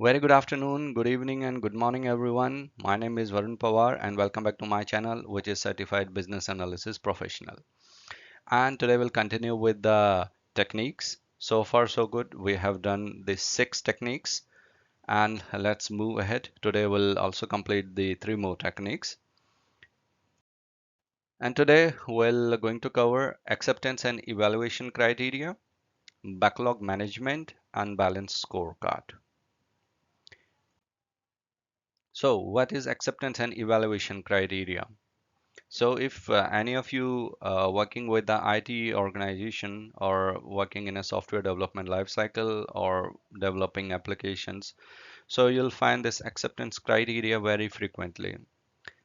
Very good afternoon, good evening, and good morning, everyone. My name is Varun Pawar, and welcome back to my channel, which is Certified Business Analysis Professional. And today we'll continue with the techniques. So far, so good. We have done the 6 techniques, and let's move ahead. Today we'll also complete the 3 more techniques. And today we're going to cover acceptance and evaluation criteria, backlog management, and balanced scorecard. So, what is acceptance and evaluation criteria? So if any of you working with the IT organization or working in a software development lifecycle or developing applications, so you'll find this acceptance criteria very frequently.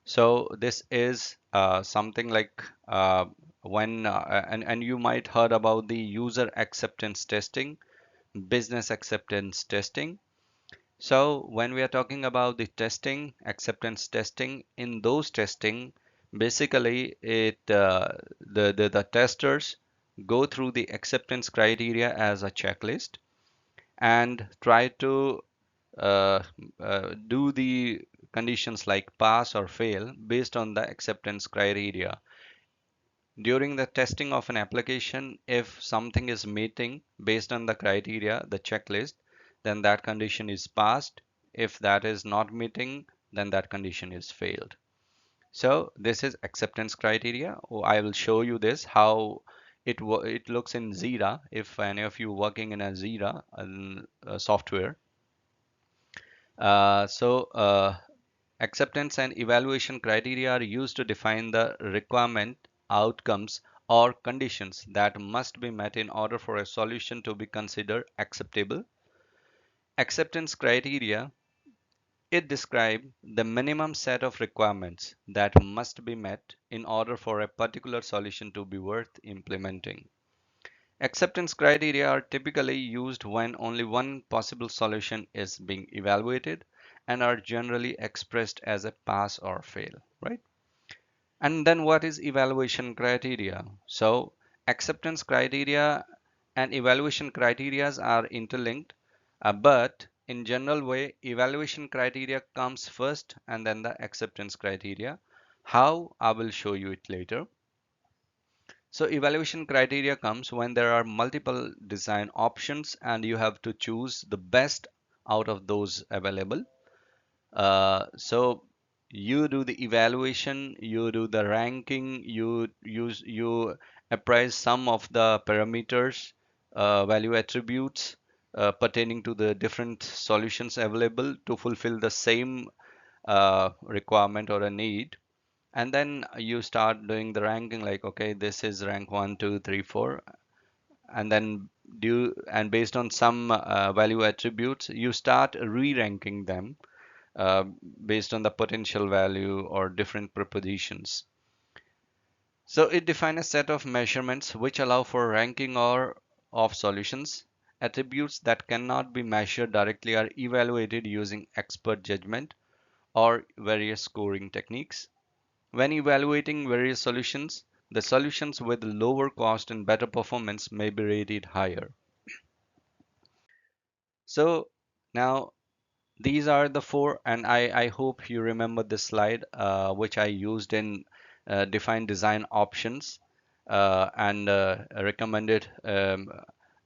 So this is something like when and you might heard about the user acceptance testing, business acceptance testing. So when we are talking about the testing, acceptance testing, in those testing, basically the testers go through the acceptance criteria as a checklist and try to uh, do the conditions like pass or fail based on the acceptance criteria. During the testing of an application, if something is meeting based on the criteria, the checklist, then that condition is passed. If that is not meeting, then that condition is failed. So this is acceptance criteria. I will show you this how it looks in Zira. If any of you working in a Zira software, so acceptance and evaluation criteria are used to define the requirement, outcomes, or conditions that must be met in order for a solution to be considered acceptable. Acceptance criteria, it describes the minimum set of requirements that must be met in order for a particular solution to be worth implementing. Acceptance criteria are typically used when only one possible solution is being evaluated and are generally expressed as a pass or fail, right? And then what is evaluation criteria? So acceptance criteria and evaluation criteria are interlinked, but in general way, evaluation criteria comes first and then the acceptance criteria. How? I will show you it later. So evaluation criteria comes when there are multiple design options and you have to choose the best out of those available. So you do the evaluation, you do the ranking, you appraise some of the parameters, value attributes pertaining to the different solutions available to fulfill the same requirement or a need. And then you start doing the ranking like, okay, this is rank 1, 2, 3, 4, and then based on some value attributes, you start re-ranking them uh, based on the potential value or different propositions. So it defines a set of measurements which allow for ranking or of solutions. Attributes that cannot be measured directly are evaluated using expert judgment or various scoring techniques. When evaluating various solutions, the solutions with lower cost and better performance may be rated higher. So now these are the four, and I hope you remember this slide, which I used in define design options and recommended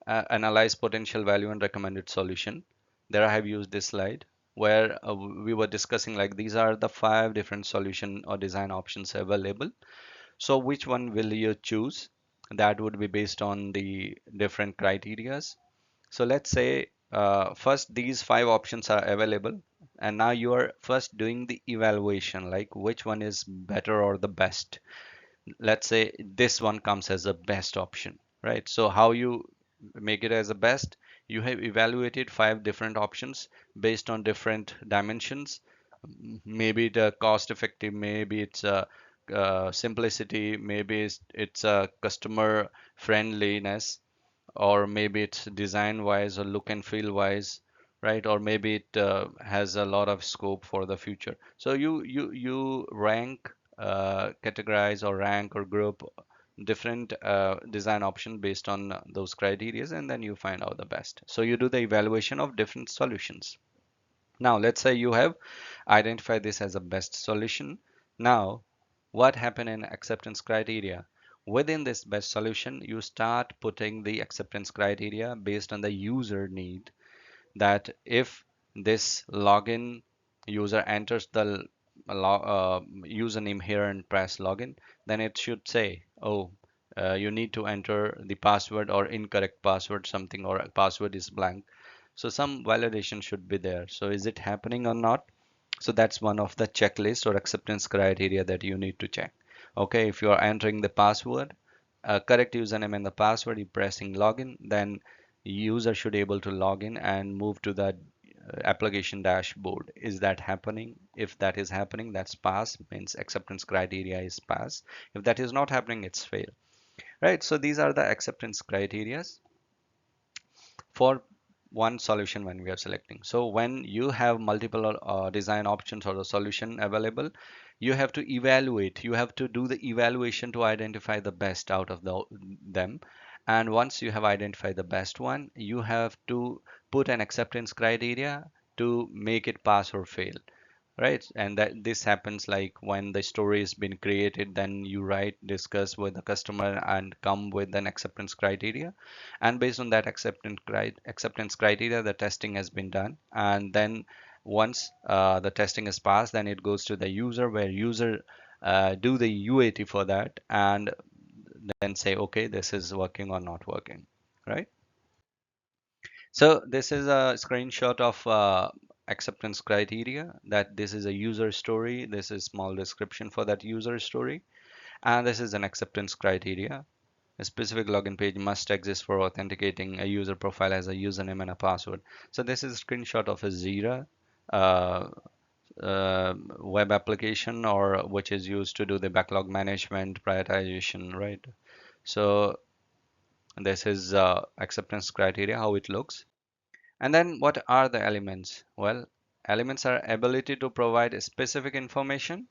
analyze potential value and recommended solution. There I have used this slide where we were discussing like these are the 5 different solution or design options available. So which one will you choose? That would be based on the different criterias. So let's say first these 5 options are available, and now you are first doing the evaluation, like which one is better or the best. Let's say this one comes as a best option, right? So how you make it as a best? You have evaluated 5 different options based on different dimensions. Maybe the cost effective, maybe it's a simplicity, maybe it's a customer friendliness, or maybe it's design wise or look and feel wise, right? Or maybe it has a lot of scope for the future. So you rank, categorize or rank or group different design option based on those criteria, and then you find out the best. So you do the evaluation of different solutions. Now, let's say you have identified this as a best solution. Now, what happened in acceptance criteria? Within this best solution, you start putting the acceptance criteria based on the user need, that if this login user enters the username here and press login, then it should say, oh, you need to enter the password or incorrect password something, or password is blank. So some validation should be there. So is it happening or not? So that's one of the checklist or acceptance criteria that you need to check. Okay, if you are entering the password, correct username and the password, you pressing login, then user should able to log in and move to the application dashboard. Is that happening? If that is happening, that's pass, means acceptance criteria is pass. If that is not happening, it's fail. Right? So these are the acceptance criteria for one solution when we are selecting. So when you have multiple design options or the solution available, you have to evaluate. You have to do the evaluation to identify the best out of them. And once you have identified the best one, you have to put an acceptance criteria to make it pass or fail, right? And that this happens like when the story has been created, then you write, discuss with the customer and come with an acceptance criteria, and based on that acceptance criteria, the testing has been done. And then once the testing is passed, then it goes to the user, where user do the UAT for that, and then say, okay, this is working or not working, right? So this is a screenshot of acceptance criteria, that this is a user story. This is small description for that user story. And this is an acceptance criteria. A specific login page must exist for authenticating a user profile as a username and a password. So this is a screenshot of a Jira uh, web application, or which is used to do the backlog management prioritization, right? So this is acceptance criteria, how it looks. And then what are the elements? Well, elements are ability to provide specific information,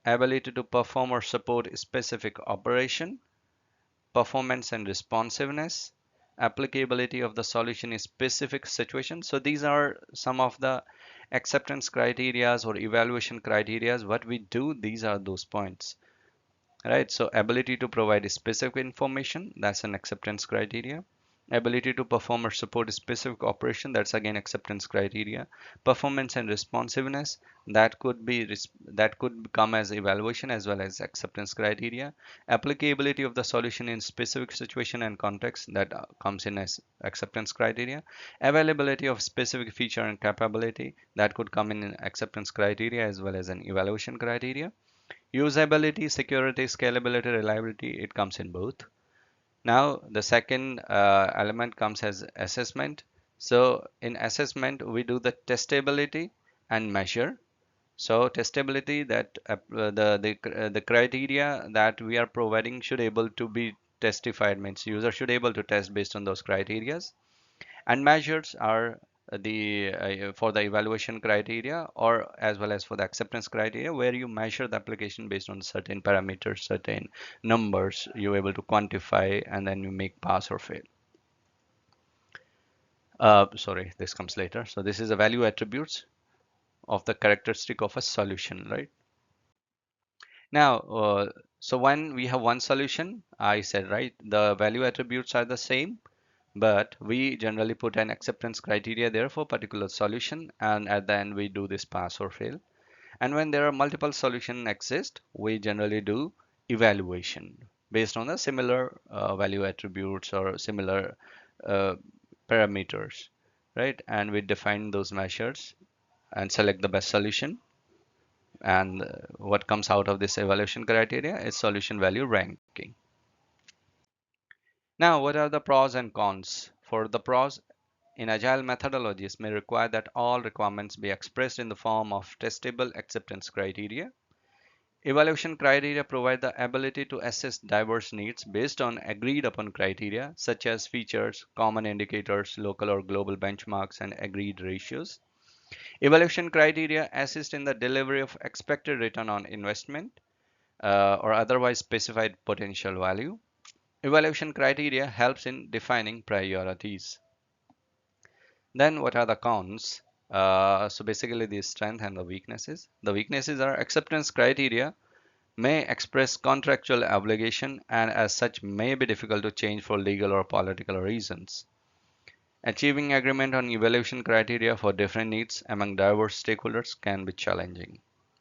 ability to perform or support specific operation, performance and responsiveness, applicability of the solution in specific situations. So these are some of the acceptance criterias or evaluation criterias. What we do, these are those points. Right, so ability to provide specific information, that's an acceptance criteria. Ability to perform or support a specific operation, that's again acceptance criteria. Performance and responsiveness, that could come as evaluation as well as acceptance criteria. Applicability of the solution in specific situation and context, that comes in as acceptance criteria. Availability of specific feature and capability, that could come in acceptance criteria as well as an evaluation criteria. Usability, security, scalability, reliability, it comes in both. Now, the second element comes as assessment. So in assessment, we do the testability and measure. So testability, that the criteria that we are providing should able to be testified, means user should able to test based on those criterias. And measures are the for the evaluation criteria, or as well as for the acceptance criteria, where you measure the application based on certain parameters, certain numbers you're able to quantify, and then you make pass or fail. Sorry, this comes later. So this is the value attributes of the characteristic of a solution, right? Now, so when we have one solution, I said, right, the value attributes are the same, but we generally put an acceptance criteria there for particular solution, and at the end we do this pass or fail. And when there are multiple solutions exist, we generally do evaluation based on the similar value attributes or similar uh, parameters, right? And we define those measures and select the best solution. And what comes out of this evaluation criteria is solution value ranking. Now, what are the pros and cons? For the pros, in agile methodologies may require that all requirements be expressed in the form of testable acceptance criteria. Evaluation criteria provide the ability to assess diverse needs based on agreed upon criteria such as features, common indicators, local or global benchmarks, and agreed ratios. Evaluation criteria assist in the delivery of expected return on investment or otherwise specified potential value. Evaluation criteria helps in defining priorities. Then what are the cons? So basically the strength and the weaknesses. The weaknesses are acceptance criteria may express contractual obligation and as such may be difficult to change for legal or political reasons. Achieving agreement on evaluation criteria for different needs among diverse stakeholders can be challenging,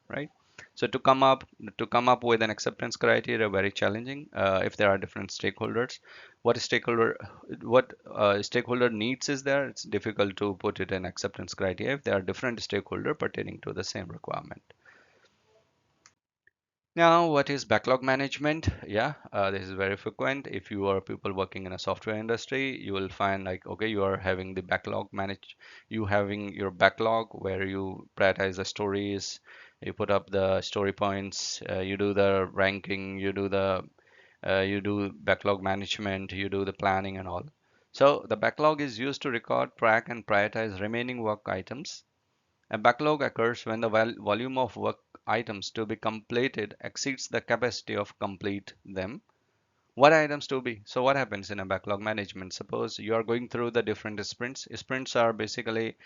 right? So to come up with an acceptance criteria very challenging if there are different stakeholders. What stakeholder needs is there. It's difficult to put it in acceptance criteria if there are different stakeholder pertaining to the same requirement. Now, what is backlog management? Yeah, this is very frequent. If you are people working in a software industry, you will find like, okay, you are having the backlog manage, you having your backlog where you prioritize the stories, you put up the story points, you do the ranking, you do backlog management, you do the planning and all. So the backlog is used to record, track, and prioritize remaining work items. A backlog occurs when the volume of work items to be completed exceeds the capacity of complete them. What items to be? So what happens in a backlog management? Suppose you are going through the different sprints. Sprints are basically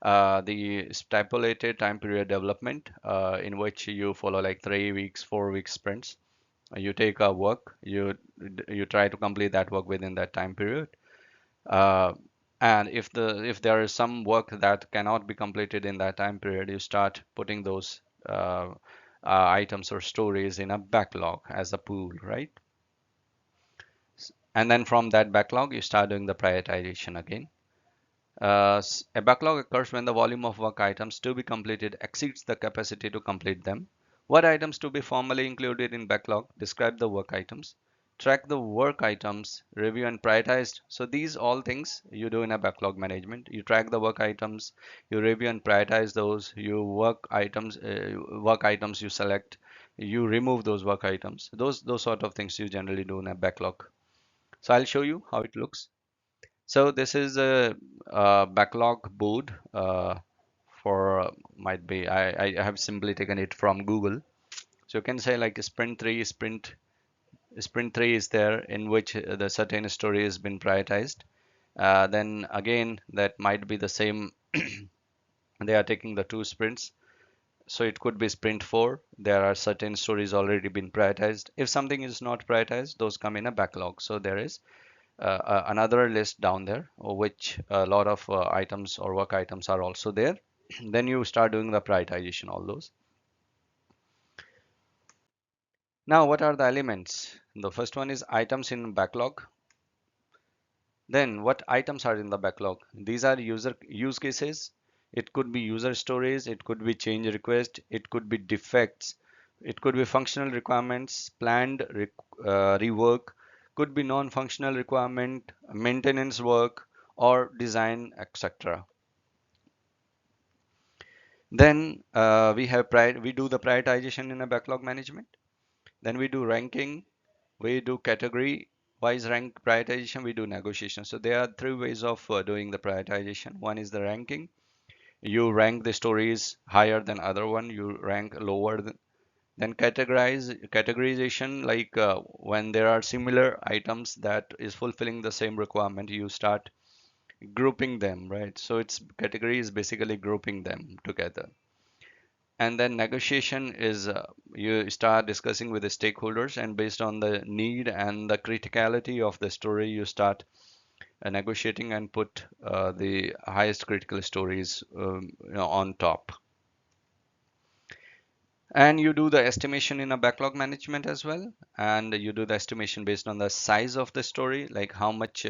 the stipulated time period development in which you follow like 3 weeks, 4 weeks sprints. You take a work, you try to complete that work within that time period. Uh, and if there is some work that cannot be completed in that time period, you start putting those items or stories in a backlog as a pool, right? And then from that backlog, you start doing the prioritization again. A backlog occurs when the volume of work items to be completed exceeds the capacity to complete them. What items to be formally included in backlog? Describe the work items. Track the work items, review and prioritize. So these all things you do in a backlog management. You track the work items, you review and prioritize those. You work items you select, you remove those work items. Those sort of things you generally do in a backlog. So I'll show you how it looks. So this is a backlog board for might be I have simply taken it from Google. So you can say like sprint three is there in which the certain story has been prioritized. Then again that might be the same. They are taking the two sprints. So it could be sprint four. There are certain stories already been prioritized. If something is not prioritized, those come in a backlog. So there is another list down there, which a lot of items or work items are also there. Then you start doing the prioritization, all those. Now, what are the elements? The first one is items in backlog. Then, what items are in the backlog? These are user use cases. It could be user stories, it could be change request, it could be defects, it could be functional requirements, planned rework, could be non-functional requirement, maintenance work, or design, etc. Then we do the prioritization in a backlog management. Then we do ranking, we do category wise rank prioritization, we do negotiation. So there are three ways of doing the prioritization. One is the ranking. You rank the stories higher than other one. You rank lower than. Then categorization, like when there are similar items that is fulfilling the same requirement, you start grouping them, right? So it's category is basically grouping them together. And then negotiation is you start discussing with the stakeholders, and based on the need and the criticality of the story, you start negotiating and put the highest critical stories on top. And you do the estimation in a backlog management as well. And you do the estimation based on the size of the story, like how much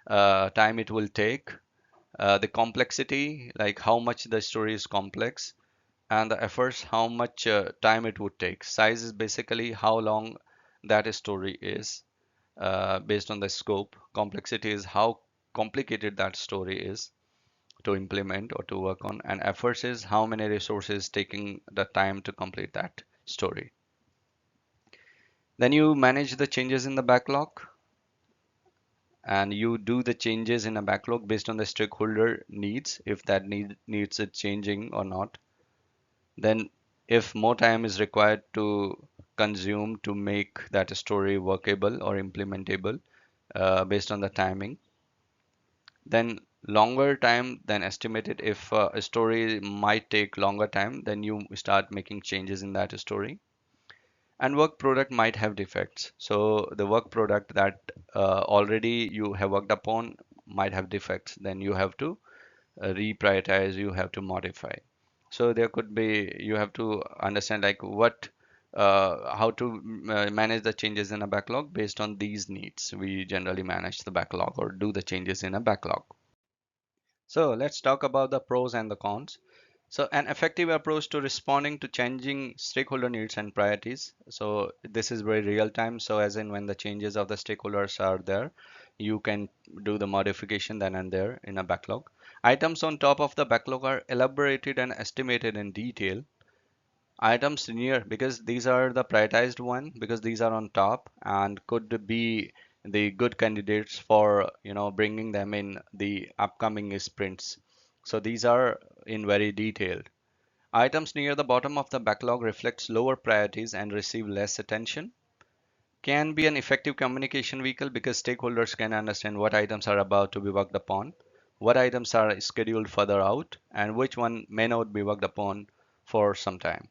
time it will take, the complexity, like how much the story is complex, and the efforts, how much time it would take. Size is basically how long that story is based on the scope. Complexity is how complicated that story is to implement or to work on, and efforts is how many resources taking the time to complete that story. Then you manage the changes in the backlog, and you do the changes in a backlog based on the stakeholder needs, if that needs it changing or not. Then if more time is required to consume to make that story workable or implementable based on the timing. Then longer time than estimated. If a story might take longer time, then you start making changes in that story. And work product might have defects. So the work product that already you have worked upon might have defects. Then you have to reprioritize, you have to modify. So there could be, you have to understand like what how to manage the changes in a backlog based on these needs. We generally manage the backlog or do the changes in a backlog. So let's talk about the pros and the cons. So an effective approach to responding to changing stakeholder needs and priorities. So this is very real time. So as in when the changes of the stakeholders are there, you can do the modification then and there in a backlog. Items on top of the backlog are elaborated and estimated in detail. Items near, because these are the prioritized one, because these are on top and could be the good candidates for bringing them in the upcoming sprints. So these are in very detailed. Items near the bottom of the backlog reflects lower priorities and receive less attention. Can be an effective communication vehicle because stakeholders can understand what items are about to be worked upon, what items are scheduled further out, and which one may not be worked upon for some time.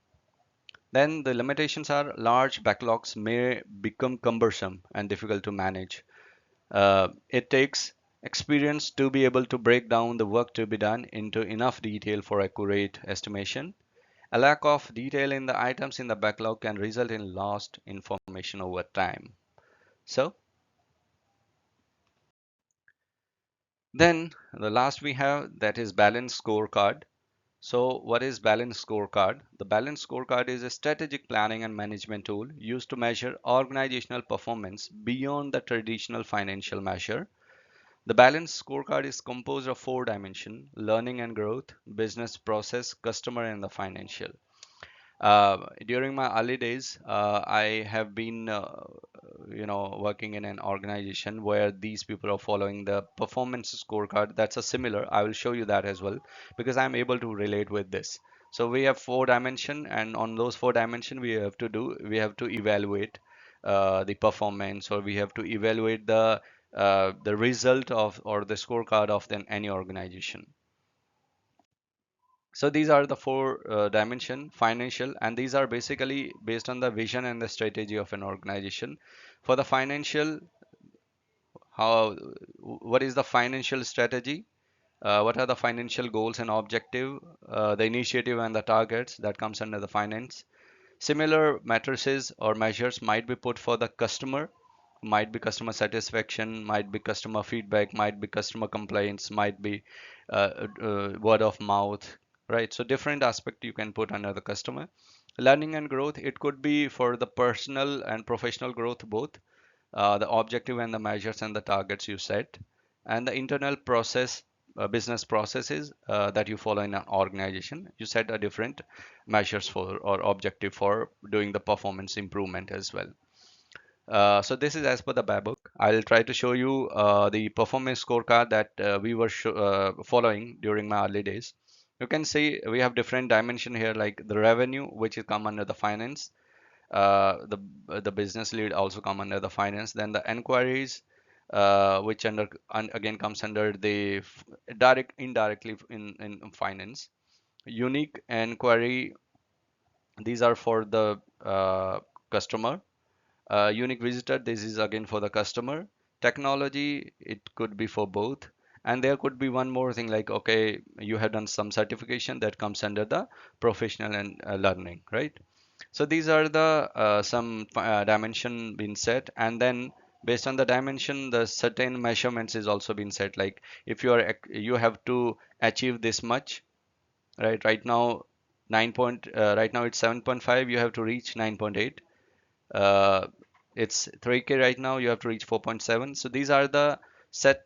Then the limitations are large backlogs may become cumbersome and difficult to manage. It takes experience to be able to break down the work to be done into enough detail for accurate estimation. A lack of detail in the items in the backlog can result in lost information over time. So then the last we have, that is balance scorecard. So what is balance scorecard? The balance scorecard is a strategic planning and management tool used to measure organizational performance beyond the traditional financial measure. The balance scorecard is composed of four dimensions: learning and growth, business process, customer, and the financial. During my early days, I have been, working in an organization where these people are following the performance scorecard. That's a similar. I will show you that as well because I'm able to relate with this. So we have four dimension, and on those four dimension, we have to evaluate the performance, or we have to evaluate the result of or the scorecard of any organization. So these are the four dimension financial, and these are basically based on the vision and the strategy of an organization. For the financial, how what is the financial strategy? What are the financial goals and objective? The initiative and the targets that comes under the finance. Similar matrices or measures might be put for the customer, might be customer satisfaction, might be customer feedback, might be customer complaints, might be word of mouth, right? So different aspect you can put under the customer. Learning and growth, it could be for the personal and professional growth both, the objective and the measures and the targets you set, and the internal process, business processes that you follow in an organization. You set a different measures for or objective for doing the performance improvement as well. So this is as per the book. I'll try to show you the performance scorecard that we were following during my early days. You can see we have different dimension here, like the revenue, which is come under the finance, the business lead also come under the finance, then the enquiries, which again comes under the direct indirectly in finance. Unique enquiry, these are for the customer. Unique visitor, this is again for the customer. Technology, it could be for both. And there could be one more thing, like okay, you have done some certification that comes under the professional and learning, right? So these are the some dimension being set, and then based on the dimension, the certain measurements is also being set. Like if you have to achieve this much, right? Right now it's 7.5. You have to reach 9.8. Uh, it's 3K right now. You have to reach 4.7. So these are the set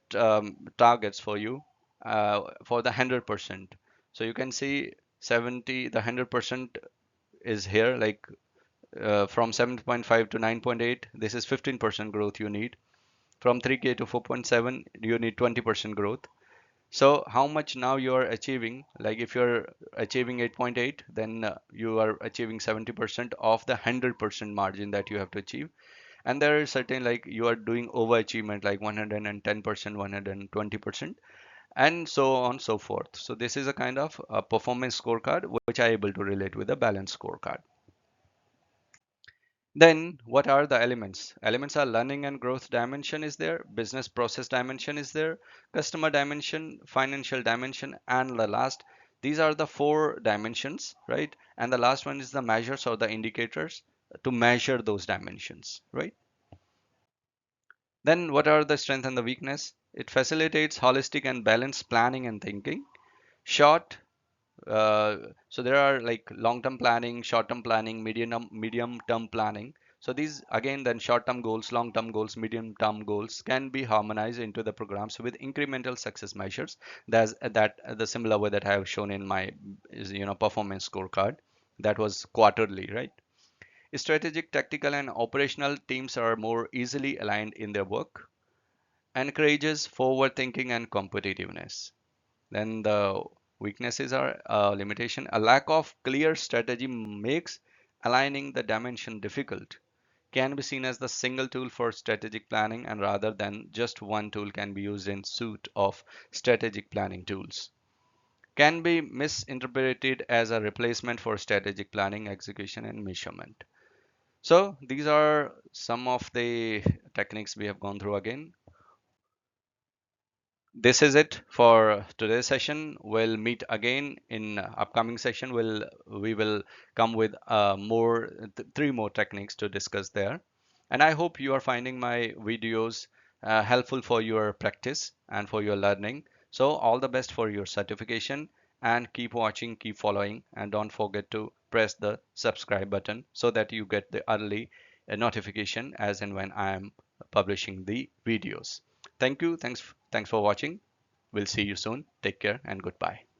targets for you for the 100%. So you can see 70, the 100% is here, like from 7.5 to 9.8, this is 15% growth you need. From 3K to 4.7, you need 20% growth. So how much now you are achieving? Like if you're achieving 8.8, then you are achieving 70% of the 100% margin that you have to achieve. And there are certain, like you are doing overachievement like 110%, 120%. and so on so forth. So this is a kind of a performance scorecard which I able to relate with a balance scorecard. Then what are the elements? Elements are learning and growth dimension is there, business process dimension is there, customer dimension, financial dimension, and the last, these are the four dimensions, right? And the last one is the measures or the indicators to measure those dimensions, right? Then what are the strength and the weakness? It facilitates holistic and balanced planning and thinking. Short, so there are like long-term planning, short-term planning, medium-term planning. So these again then short-term goals, long-term goals, medium-term goals can be harmonized into the programs with incremental success measures. That's that the similar way that I have shown in my performance scorecard. That was quarterly, right? Strategic, tactical, and operational teams are more easily aligned in their work. Encourages forward thinking and competitiveness. Then the weaknesses are limitation. A lack of clear strategy makes aligning the dimension difficult. Can be seen as the single tool for strategic planning, and rather than just one tool can be used in suite of strategic planning tools. Can be misinterpreted as a replacement for strategic planning, execution, and measurement. So these are some of the techniques we have gone through again. This is it for today's session. We'll meet again in upcoming session. We will come with three more techniques to discuss there. And I hope you are finding my videos helpful for your practice and for your learning. So all the best for your certification, and keep watching, keep following, and don't forget to press the subscribe button so that you get the early notification as and when I am publishing the videos. Thank you. Thanks for watching. We'll see you soon. Take care and goodbye.